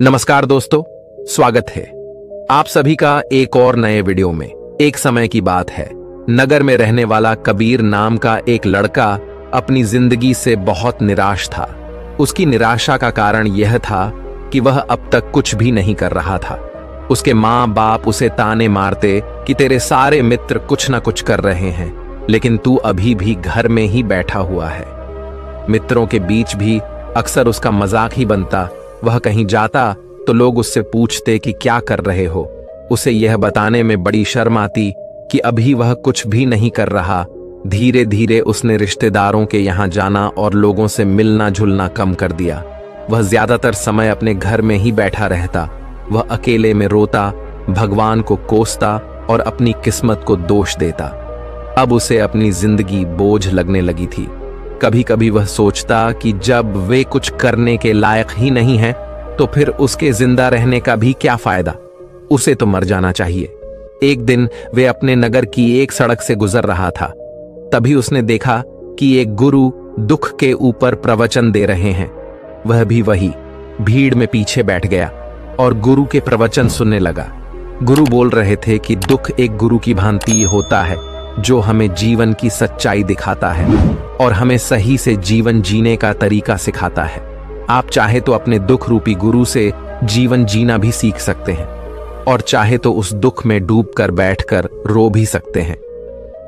नमस्कार दोस्तों, स्वागत है आप सभी का एक और नए वीडियो में। एक समय की बात है, नगर में रहने वाला कबीर नाम का एक लड़का अपनी जिंदगी से बहुत निराश था। उसकी निराशा का कारण यह था कि वह अब तक कुछ भी नहीं कर रहा था। उसके माँ बाप उसे ताने मारते कि तेरे सारे मित्र कुछ ना कुछ कर रहे हैं, लेकिन तू अभी भी घर में ही बैठा हुआ है। मित्रों के बीच भी अक्सर उसका मजाक ही बनता। वह कहीं जाता तो लोग उससे पूछते कि क्या कर रहे हो। उसे यह बताने में बड़ी शर्म आती कि अभी वह कुछ भी नहीं कर रहा। धीरे धीरे उसने रिश्तेदारों के यहाँ जाना और लोगों से मिलना जुलना कम कर दिया। वह ज्यादातर समय अपने घर में ही बैठा रहता। वह अकेले में रोता, भगवान को कोसता और अपनी किस्मत को दोष देता। अब उसे अपनी जिंदगी बोझ लगने लगी थी। कभी कभी वह सोचता कि जब वे कुछ करने के लायक ही नहीं है तो फिर उसके जिंदा रहने का भी क्या फायदा। उसे तो मर जाना चाहिए। एक दिन वे अपने नगर की एक सड़क से गुजर रहा था। तभी उसने देखा कि एक गुरु दुख के ऊपर प्रवचन दे रहे हैं। वह भी वही भीड़ में पीछे बैठ गया और गुरु के प्रवचन सुनने लगा। गुरु बोल रहे थे कि दुख एक गुरु की भांति होता है जो हमें जीवन की सच्चाई दिखाता है और हमें सही से जीवन जीने का तरीका सिखाता है। आप चाहे तो अपने दुख रूपी गुरु से जीवन जीना भी सीख सकते हैं और चाहे तो उस दुख में डूबकर बैठकर रो भी सकते हैं।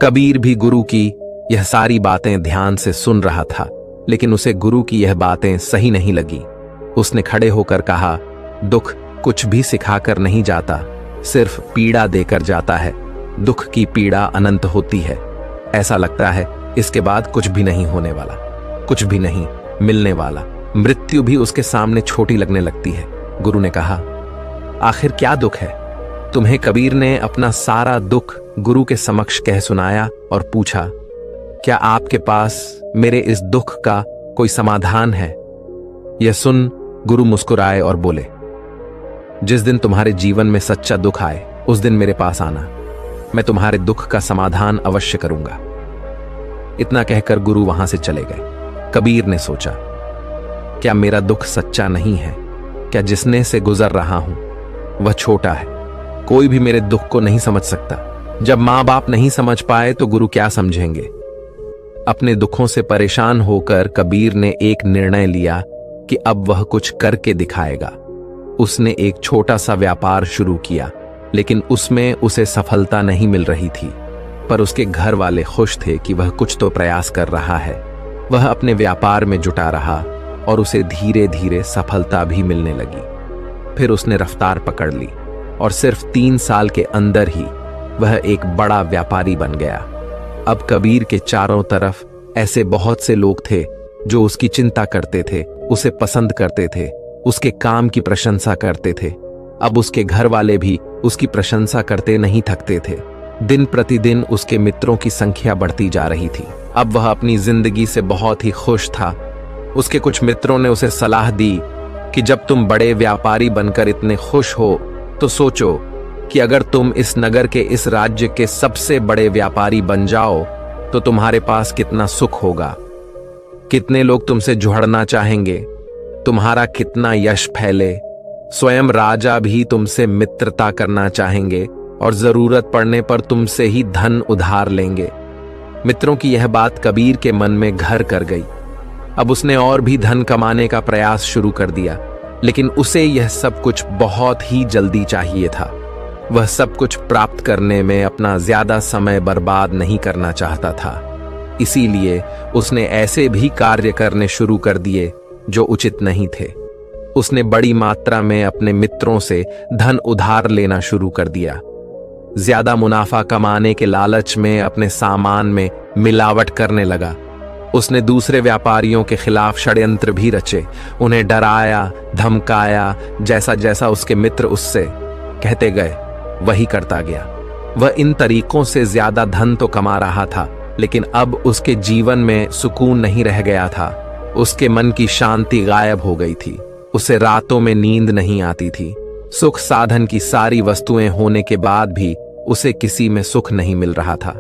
कबीर भी गुरु की यह सारी बातें ध्यान से सुन रहा था, लेकिन उसे गुरु की यह बातें सही नहीं लगी। उसने खड़े होकर कहा, दुख कुछ भी सिखाकर नहीं जाता, सिर्फ पीड़ा देकर जाता है। दुख की पीड़ा अनंत होती है। ऐसा लगता है इसके बाद कुछ भी नहीं होने वाला, कुछ भी नहीं मिलने वाला। मृत्यु भी उसके सामने छोटी लगने लगती है। गुरु ने कहा, आखिर क्या दुख है? तुम्हें कबीर ने अपना सारा दुख गुरु के समक्ष कह सुनाया और पूछा, क्या आपके पास मेरे इस दुख का कोई समाधान है? यह सुन गुरु मुस्कुराए और बोले, जिस दिन तुम्हारे जीवन में सच्चा दुख आए उस दिन मेरे पास आना, मैं तुम्हारे दुख का समाधान अवश्य करूंगा। इतना कहकर गुरु वहां से चले गए। कबीर ने सोचा, क्या मेरा दुख सच्चा नहीं है? क्या जिसने से गुजर रहा हूं वह छोटा है? कोई भी मेरे दुख को नहीं समझ सकता। जब मां बाप नहीं समझ पाए तो गुरु क्या समझेंगे? अपने दुखों से परेशान होकर कबीर ने एक निर्णय लिया कि अब वह कुछ करके दिखाएगा। उसने एक छोटा सा व्यापार शुरू किया, लेकिन उसमें उसे सफलता नहीं मिल रही थी। पर उसके घर वाले खुश थे कि वह कुछ तो प्रयास कर रहा है। वह अपने व्यापार में जुटा रहा और उसे धीरे धीरे सफलता भी मिलने लगी। फिर उसने रफ्तार पकड़ ली और सिर्फ 3 साल के अंदर ही वह एक बड़ा व्यापारी बन गया। अब कबीर के चारों तरफ ऐसे बहुत से लोग थे जो उसकी चिंता करते थे, उसे पसंद करते थे, उसके काम की प्रशंसा करते थे। अब उसके घर वाले भी उसकी प्रशंसा करते नहीं थकते थे। दिन प्रतिदिन उसके मित्रों की संख्या बढ़ती जा रही थी। अब वह अपनी जिंदगी से बहुत ही खुश था। उसके कुछ मित्रों ने उसे सलाह दी कि जब तुम बड़े व्यापारी बनकर इतने खुश हो तो सोचो कि अगर तुम इस नगर के, इस राज्य के सबसे बड़े व्यापारी बन जाओ तो तुम्हारे पास कितना सुख होगा। कितने लोग तुमसे जुड़ना चाहेंगे, तुम्हारा कितना यश फैले। स्वयं राजा भी तुमसे मित्रता करना चाहेंगे और जरूरत पड़ने पर तुमसे ही धन उधार लेंगे। मित्रों की यह बात कबीर के मन में घर कर गई। अब उसने और भी धन कमाने का प्रयास शुरू कर दिया, लेकिन उसे यह सब कुछ बहुत ही जल्दी चाहिए था। वह सब कुछ प्राप्त करने में अपना ज्यादा समय बर्बाद नहीं करना चाहता था। इसीलिए उसने ऐसे भी कार्य करने शुरू कर दिए जो उचित नहीं थे। उसने बड़ी मात्रा में अपने मित्रों से धन उधार लेना शुरू कर दिया। ज्यादा मुनाफा कमाने के लालच में अपने सामान में मिलावट करने लगा। उसने दूसरे व्यापारियों के खिलाफ षड्यंत्र भी रचे, उन्हें डराया, धमकाया। जैसा जैसा उसके मित्र उससे कहते गए वही करता गया। वह इन तरीकों से ज्यादा धन तो कमा रहा था, लेकिन अब उसके जीवन में सुकून नहीं रह गया था। उसके मन की शांति गायब हो गई थी। उसे रातों में नींद नहीं आती थी। सुख साधन की सारी वस्तुएं होने के बाद भी उसे किसी में सुख नहीं मिल रहा था।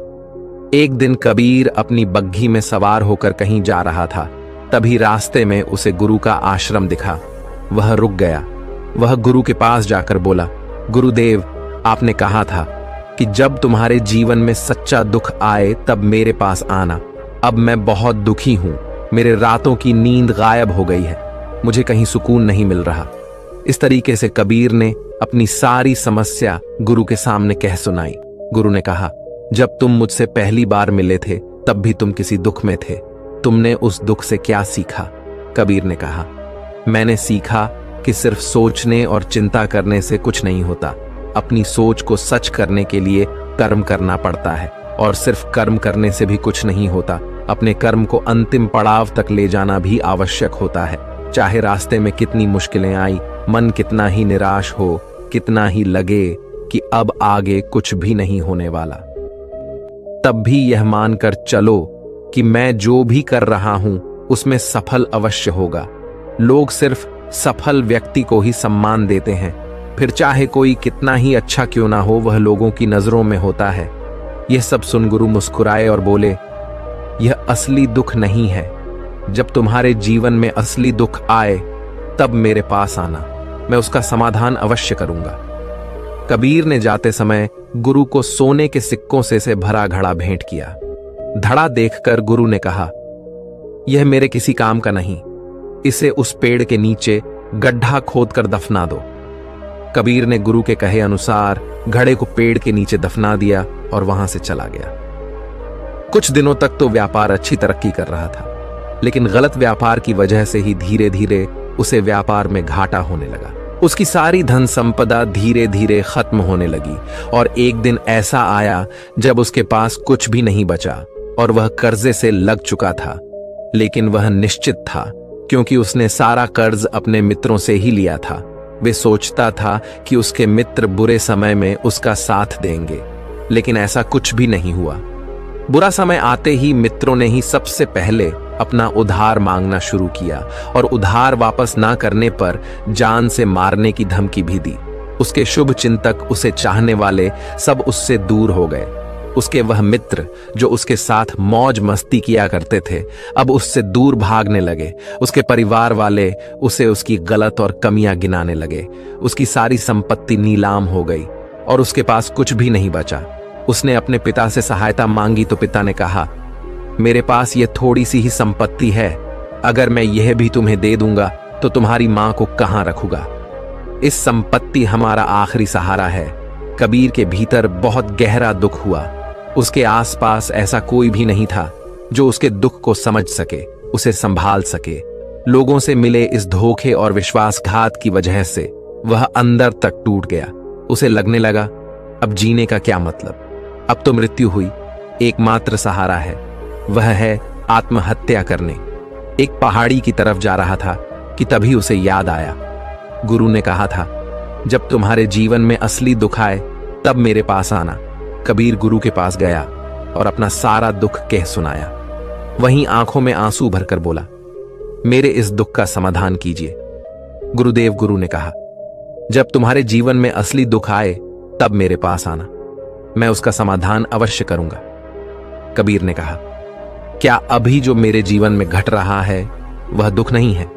एक दिन कबीर अपनी बग्घी में सवार होकर कहीं जा रहा था। तभी रास्ते में उसे गुरु का आश्रम दिखा। वह रुक गया वह गुरु के पास जाकर बोला, गुरुदेव, आपने कहा था कि जब तुम्हारे जीवन में सच्चा दुख आए तब मेरे पास आना। अब मैं बहुत दुखी हूं, मेरे रातों की नींद गायब हो गई है, मुझे कहीं सुकून नहीं मिल रहा। इस तरीके से कबीर ने अपनी सारी समस्या गुरु के सामने कह सुनाई। गुरु ने कहा, जब तुम मुझसे पहली बार मिले थे तब भी तुम किसी दुख में थे, तुमने उस दुख से क्या सीखा? कबीर ने कहा, मैंने सीखा कि सिर्फ सोचने और चिंता करने से कुछ नहीं होता, अपनी सोच को सच करने के लिए कर्म करना पड़ता है, और सिर्फ कर्म करने से भी कुछ नहीं होता, अपने कर्म को अंतिम पड़ाव तक ले जाना भी आवश्यक होता है। चाहे रास्ते में कितनी मुश्किलें आई, मन कितना ही निराश हो, कितना ही लगे कि अब आगे कुछ भी नहीं होने वाला, तब भी यह मानकर चलो कि मैं जो भी कर रहा हूं उसमें सफल अवश्य होगा। लोग सिर्फ सफल व्यक्ति को ही सम्मान देते हैं, फिर चाहे कोई कितना ही अच्छा क्यों ना हो, वह लोगों की नजरों में होता है। यह सब सुन गुरु मुस्कुराए और बोले, यह असली दुख नहीं है। जब तुम्हारे जीवन में असली दुख आए तब मेरे पास आना, मैं उसका समाधान अवश्य करूंगा। कबीर ने जाते समय गुरु को सोने के सिक्कों से भरा घड़ा भेंट किया। धड़ा देखकर गुरु ने कहा, यह मेरे किसी काम का नहीं, इसे उस पेड़ के नीचे गड्ढा खोदकर दफना दो। कबीर ने गुरु के कहे अनुसार घड़े को पेड़ के नीचे दफना दिया और वहां से चला गया। कुछ दिनों तक तो व्यापार अच्छी तरक्की कर रहा था, लेकिन गलत व्यापार की वजह से ही धीरे धीरे उसे व्यापार में घाटा होने लगा। उसकी सारी धन संपदा धीरे धीरे खत्म होने लगी और एक दिन ऐसा आया जब उसके पास कुछ भी नहीं बचा और वह कर्जे से लग चुका था। लेकिन वह निश्चित था, क्योंकि उसने सारा कर्ज अपने मित्रों से ही लिया था। वे सोचता था कि उसके मित्र बुरे समय में उसका साथ देंगे, लेकिन ऐसा कुछ भी नहीं हुआ। बुरा समय आते ही मित्रों ने ही सबसे पहले अपना उधार मांगना शुरू किया और उधार वापस ना करने पर जान से मारने की धमकी भी दी। उसके शुभ चिंतक, उसे चाहने वाले सब उससे दूर हो गए। उसके वह मित्र जो उसके साथ मौज मस्ती किया करते थे, अब उससे दूर भागने लगे। उसके परिवार वाले उसे उसकी गलत और कमियां गिनाने लगे। उसकी सारी संपत्ति नीलाम हो गई और उसके पास कुछ भी नहीं बचा। उसने अपने पिता से सहायता मांगी तो पिता ने कहा, मेरे पास ये थोड़ी सी ही संपत्ति है, अगर मैं यह भी तुम्हें दे दूंगा तो तुम्हारी मां को कहां रखूंगा? इस संपत्ति हमारा आखिरी सहारा है। कबीर के भीतर बहुत गहरा दुख हुआ। उसके आसपास ऐसा कोई भी नहीं था जो उसके दुख को समझ सके, उसे संभाल सके। लोगों से मिले इस धोखे और विश्वासघात की वजह से वह अंदर तक टूट गया। उसे लगने लगा, अब जीने का क्या मतलब, अब तो मृत्यु हुई, एकमात्र सहारा है वह है आत्महत्या करने। एक पहाड़ी की तरफ जा रहा था कि तभी उसे याद आया, गुरु ने कहा था, जब तुम्हारे जीवन में असली दुख आए तब मेरे पास आना। कबीर गुरु के पास गया और अपना सारा दुख कह सुनाया। वहीं आंखों में आंसू भरकर बोला, मेरे इस दुख का समाधान कीजिए। गुरुदेव, गुरु ने कहा, जब तुम्हारे जीवन में असली दुख आए तब मेरे पास आना, मैं उसका समाधान अवश्य करूंगा। कबीर ने कहा, क्या अभी जो मेरे जीवन में घट रहा है वह दुख नहीं है?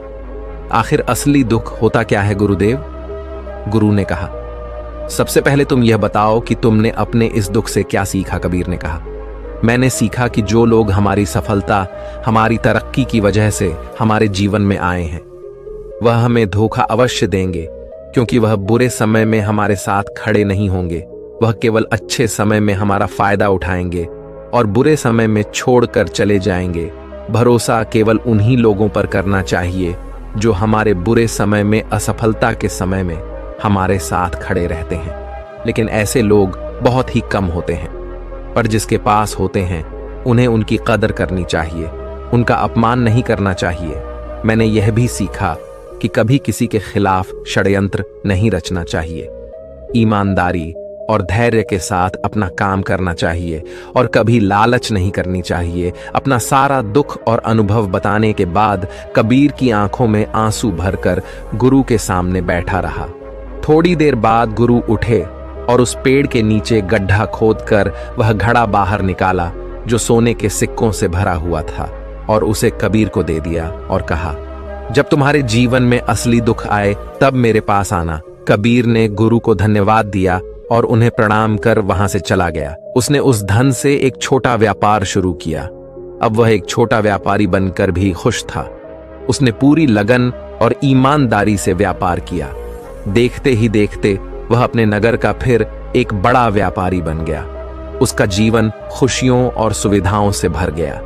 आखिर असली दुख होता क्या है गुरुदेव? गुरु ने कहा, सबसे पहले तुम यह बताओ कि तुमने अपने इस दुख से क्या सीखा? कबीर ने कहा, मैंने सीखा कि जो लोग हमारी सफलता, हमारी तरक्की की वजह से हमारे जीवन में आए हैं, वह हमें धोखा अवश्य देंगे, क्योंकि वह बुरे समय में हमारे साथ खड़े नहीं होंगे। वह केवल अच्छे समय में हमारा फायदा उठाएंगे और बुरे समय में छोड़कर चले जाएंगे। भरोसा केवल उन्हीं लोगों पर करना चाहिए जो हमारे बुरे समय में, असफलता के समय में हमारे साथ खड़े रहते हैं। लेकिन ऐसे लोग बहुत ही कम होते हैं, पर जिसके पास होते हैं उन्हें उनकी कदर करनी चाहिए, उनका अपमान नहीं करना चाहिए। मैंने यह भी सीखा कि कभी किसी के खिलाफ षड्यंत्र नहीं रचना चाहिए। ईमानदारी और धैर्य के साथ अपना काम करना चाहिए और कभी लालच नहीं करनी चाहिए। अपना सारा दुख और अनुभव बताने के बाद कबीर की आंखों में आंसू भरकर गुरु के सामने बैठा रहा। थोड़ी देर बाद गुरु उठे और उस पेड़ के नीचे गड्ढा खोदकर वह घड़ा बाहर निकाला जो सोने के सिक्कों से भरा हुआ था और उसे कबीर को दे दिया और कहा, जब तुम्हारे जीवन में असली दुख आए तब मेरे पास आना। कबीर ने गुरु को धन्यवाद दिया और उन्हें प्रणाम कर वहां से चला गया। उसने उस धन से एक छोटा व्यापार शुरू किया। अब वह एक छोटा व्यापारी बनकर भी खुश था। उसने पूरी लगन और ईमानदारी से व्यापार किया। देखते ही देखते वह अपने नगर का फिर एक बड़ा व्यापारी बन गया। उसका जीवन खुशियों और सुविधाओं से भर गया।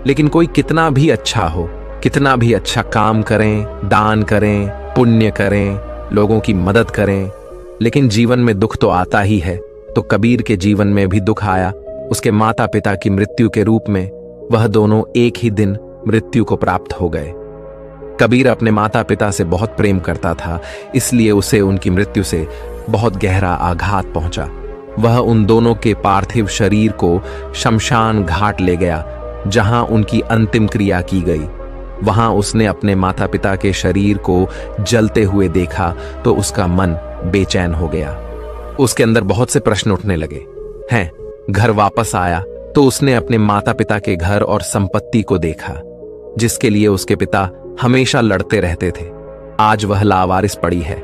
लेकिन कोई कितना भी अच्छा हो, कितना भी अच्छा काम करें, दान करें, पुण्य करें, लोगों की मदद करें, लेकिन जीवन में दुख तो आता ही है। तो कबीर के जीवन में भी दुख आया। उसके माता पिता की मृत्यु के रूप में वह दोनों एक ही दिन मृत्यु को प्राप्त हो गए। कबीर अपने माता पिता से बहुत प्रेम करता था, इसलिए उसे उनकी मृत्यु से बहुत गहरा आघात पहुंचा। वह उन दोनों के पार्थिव शरीर को शमशान घाट ले गया, जहां उनकी अंतिम क्रिया की गई। वहां उसने अपने माता पिता के शरीर को जलते हुए देखा तो उसका मन बेचैन हो गया। उसके अंदर बहुत से प्रश्न उठने लगे हैं। घर वापस आया तो उसने अपने माता पिता के घर और संपत्ति को देखा, जिसके लिए उसके पिता हमेशा लड़ते रहते थे। आज वह लावारिस पड़ी है।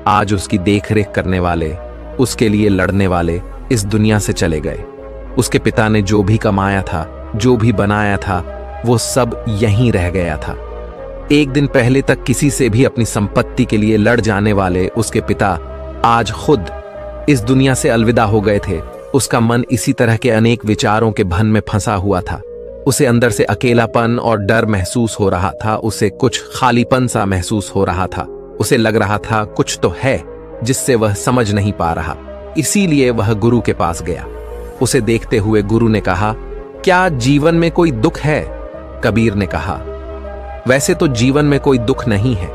आज उसकी देखरेख करने वाले, उसके लिए लड़ने वाले इस दुनिया से चले गए। उसके पिता ने जो भी कमाया था, जो भी बनाया था, वो सब यहीं रह गया था। एक दिन पहले तक किसी से भी अपनी संपत्ति के लिए लड़ जाने वाले उसके पिता आज खुद इस दुनिया से अलविदा हो गए थे। उसका मन इसी तरह के अनेक विचारों के भन में फंसा हुआ था। उसे अंदर से अकेलापन और डर महसूस हो रहा था। उसे कुछ खालीपन सा महसूस हो रहा था। उसे लग रहा था कुछ तो है जिससे वह समझ नहीं पा रहा। इसीलिए वह गुरु के पास गया। उसे देखते हुए गुरु ने कहा, क्या जीवन में कोई दुख है? कबीर ने कहा, वैसे तो जीवन में कोई दुख नहीं है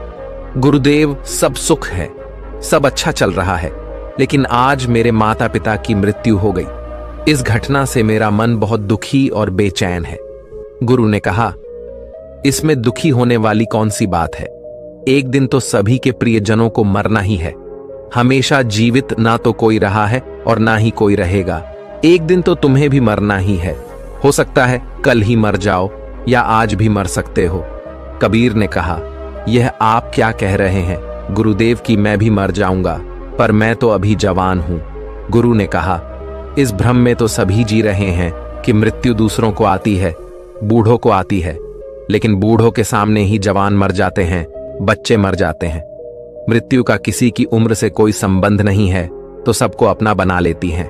गुरुदेव, सब सुख है, सब अच्छा चल रहा है, लेकिन आज मेरे माता पिता की मृत्यु हो गई। इस घटना से मेरा मन बहुत दुखी और बेचैन है। गुरु ने कहा, इसमें दुखी होने वाली कौन सी बात है? एक दिन तो सभी के प्रियजनों को मरना ही है। हमेशा जीवित ना तो कोई रहा है और ना ही कोई रहेगा। एक दिन तो तुम्हें भी मरना ही है। हो सकता है कल ही मर जाओ या आज भी मर सकते हो। कबीर ने कहा, यह आप क्या कह रहे हैं गुरुदेव कि मैं भी मर जाऊंगा, पर मैं तो अभी जवान हूं। गुरु ने कहा, इस भ्रम में तो सभी जी रहे हैं कि मृत्यु दूसरों को आती है, बूढ़ों को आती है, लेकिन बूढ़ों के सामने ही जवान मर जाते हैं, बच्चे मर जाते हैं। मृत्यु का किसी की उम्र से कोई संबंध नहीं है, तो सबको अपना बना लेती हैं।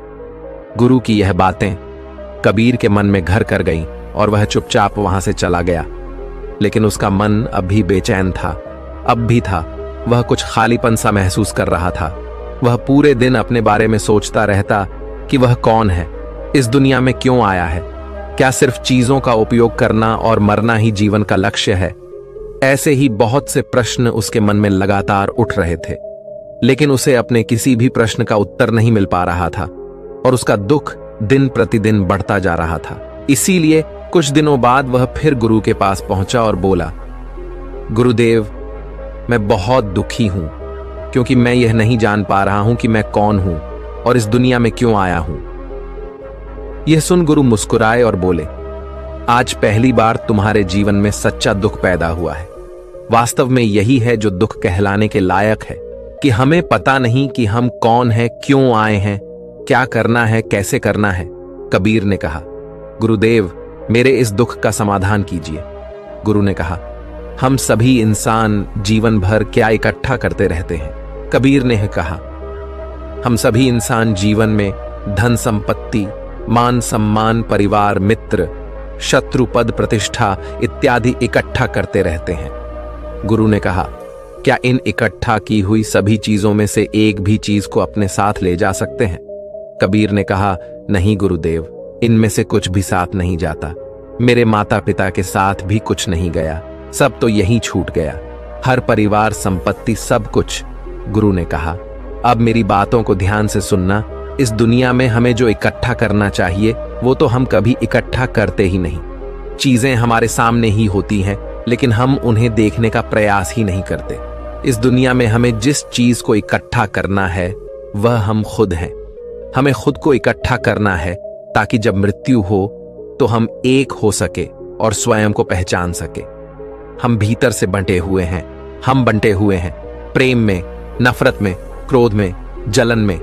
गुरु की यह बातें कबीर के मन में घर कर गईं और वह चुपचाप वहां से चला गया। लेकिन उसका मन अब भी बेचैन था। अब भी था। वह कुछ खालीपन सा महसूस कर रहा था। वह पूरे दिन अपने बारे में सोचता रहता कि वह कौन है, इस दुनिया में क्यों आया है, क्या सिर्फ चीजों का उपयोग करना और मरना ही जीवन का लक्ष्य है? ऐसे ही बहुत से प्रश्न उसके मन में लगातार उठ रहे थे, लेकिन उसे अपने किसी भी प्रश्न का उत्तर नहीं मिल पा रहा था और उसका दुख दिन प्रतिदिन बढ़ता जा रहा था। इसीलिए कुछ दिनों बाद वह फिर गुरु के पास पहुंचा और बोला, गुरुदेव, मैं बहुत दुखी हूं, क्योंकि मैं यह नहीं जान पा रहा हूं कि मैं कौन हूं और इस दुनिया में क्यों आया हूं। यह सुन गुरु मुस्कुराए और बोले, आज पहली बार तुम्हारे जीवन में सच्चा दुख पैदा हुआ है। वास्तव में यही है जो दुख कहलाने के लायक है, कि हमें पता नहीं कि हम कौन हैं, क्यों आए हैं, क्या करना है, कैसे करना है। कबीर ने कहा, गुरुदेव, मेरे इस दुख का समाधान कीजिए। गुरु ने कहा, हम सभी इंसान जीवन भर क्या इकट्ठा करते रहते हैं? कबीर ने कहा, हम सभी इंसान जीवन में धन संपत्ति, मान सम्मान, परिवार, मित्र, शत्रु, पद, प्रतिष्ठा इत्यादि इकट्ठा करते रहते हैं। गुरु ने कहा, क्या इन इकट्ठा की हुई सभी चीजों में से एक भी चीज को अपने साथ ले जा सकते हैं? कबीर ने कहा, नहीं गुरुदेव, इनमें से कुछ भी साथ नहीं जाता। मेरे माता पिता के साथ भी कुछ नहीं गया, सब तो यहीं छूट गया। हर परिवार, संपत्ति, सब कुछ। गुरु ने कहा, अब मेरी बातों को ध्यान से सुनना। इस दुनिया में हमें जो इकट्ठा करना चाहिए वो तो हम कभी इकट्ठा करते ही नहीं। चीजें हमारे सामने ही होती हैं, लेकिन हम उन्हें देखने का प्रयास ही नहीं करते। इस दुनिया में हमें जिस चीज को इकट्ठा करना है वह हम खुद हैं। हमें खुद को इकट्ठा करना है ताकि जब मृत्यु हो तो हम एक हो सके और स्वयं को पहचान सके। हम भीतर से बंटे हुए हैं। हम बंटे हुए हैं प्रेम में, नफरत में, क्रोध में, जलन में,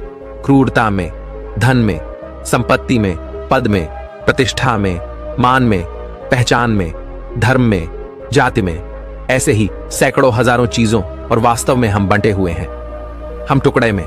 क्रूरता में, धन में, संपत्ति में, पद में, प्रतिष्ठा में, मान में, पहचान में, धर्म में, जाति में। ऐसे ही सैकड़ों हजारों चीजों और वास्तव में हम बंटे हुए हैं। हम टुकड़े में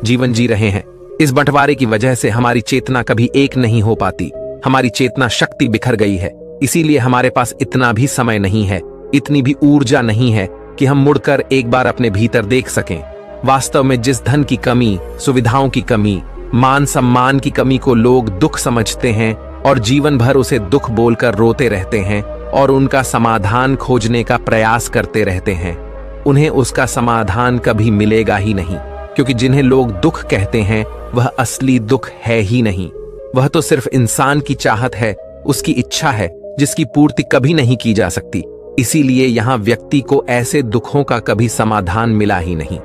जीवन जी रहे हैं। इस बंटवारे की वजह से हमारी चेतना कभी एक नहीं हो पाती। हमारी चेतना शक्ति बिखर गई है। इसीलिए हमारे पास इतना भी समय नहीं है, इतनी भी ऊर्जा नहीं है कि हम मुड़कर एक बार अपने भीतर देख सकें। वास्तव में जिस धन की कमी, सुविधाओं की कमी, मान सम्मान की कमी को लोग दुख समझते हैं और जीवन भर उसे दुख बोलकर रोते रहते हैं और उनका समाधान खोजने का प्रयास करते रहते हैं, उन्हें उसका समाधान कभी मिलेगा ही नहीं। क्योंकि जिन्हें लोग दुख कहते हैं वह असली दुख है ही नहीं। वह तो सिर्फ इंसान की चाहत है, उसकी इच्छा है, जिसकी पूर्ति कभी नहीं की जा सकती। इसीलिए यहां व्यक्ति को ऐसे दुखों का कभी समाधान मिला ही नहीं।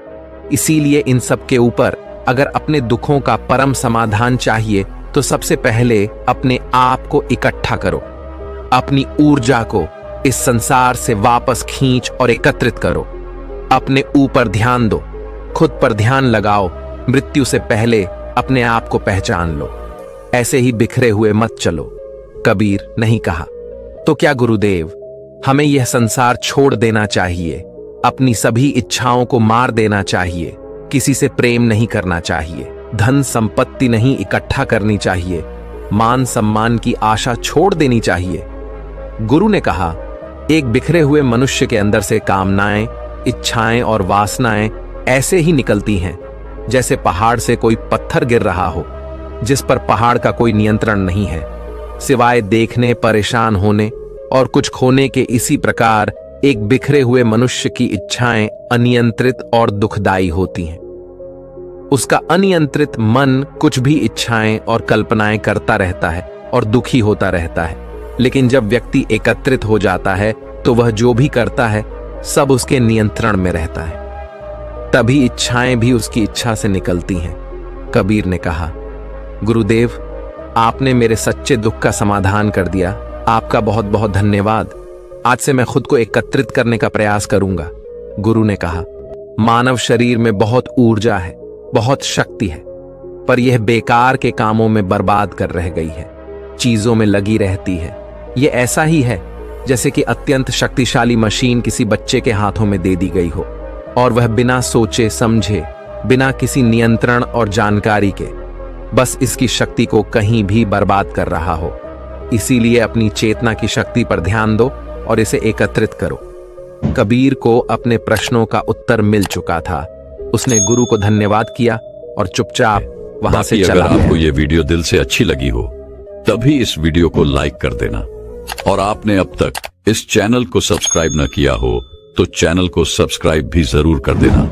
इसीलिए इन सब के ऊपर अगर अपने दुखों का परम समाधान चाहिए तो सबसे पहले अपने आप को इकट्ठा करो। अपनी ऊर्जा को इस संसार से वापस खींच और एकत्रित करो। अपने ऊपर ध्यान दो, खुद पर ध्यान लगाओ। मृत्यु से पहले अपने आप को पहचान लो। ऐसे ही बिखरे हुए मत चलो। कबीर नहीं कहा तो क्या गुरुदेव, हमें यह संसार छोड़ देना चाहिए, अपनी सभी इच्छाओं को मार देना चाहिए, किसी से प्रेम नहीं करना चाहिए, धन संपत्ति नहीं इकट्ठा करनी चाहिए, मान सम्मान की आशा छोड़ देनी चाहिए? गुरु ने कहा, एक बिखरे हुए मनुष्य के अंदर से कामनाएं, इच्छाएं और वासनाएं ऐसे ही निकलती हैं जैसे पहाड़ से कोई पत्थर गिर रहा हो, जिस पर पहाड़ का कोई नियंत्रण नहीं है, सिवाय देखने, परेशान होने और कुछ खोने के। इसी प्रकार एक बिखरे हुए मनुष्य की इच्छाएं अनियंत्रित और दुखदायी होती हैं। उसका अनियंत्रित मन कुछ भी इच्छाएं और कल्पनाएं करता रहता है और दुखी होता रहता है। लेकिन जब व्यक्ति एकत्रित हो जाता है तो वह जो भी करता है सब उसके नियंत्रण में रहता है। तभी इच्छाएं भी उसकी इच्छा से निकलती हैं। कबीर ने कहा, गुरुदेव, आपने मेरे सच्चे दुख का समाधान कर दिया। आपका बहुत बहुत धन्यवाद। आज से मैं खुद को एकत्रित करने का प्रयास करूंगा। गुरु ने कहा, मानव शरीर में बहुत ऊर्जा है, बहुत शक्ति है, पर यह बेकार के कामों में बर्बाद कर रह गई है, चीजों में लगी रहती है। यह ऐसा ही है जैसे कि अत्यंत शक्तिशाली मशीन किसी बच्चे के हाथों में दे दी गई हो और वह बिना सोचे समझे, बिना किसी नियंत्रण और जानकारी के बस इसकी शक्ति को कहीं भी बर्बाद कर रहा हो। इसीलिए अपनी चेतना की शक्ति पर ध्यान दो और इसे एकत्रित करो। कबीर को अपने प्रश्नों का उत्तर मिल चुका था। उसने गुरु को धन्यवाद किया और चुपचाप वहां से चला गया। अगर आपको यह वीडियो दिल से अच्छी लगी हो तभी इस वीडियो को लाइक कर देना, और आपने अब तक इस चैनल को सब्सक्राइब न किया हो तो चैनल को सब्सक्राइब भी जरूर कर देना।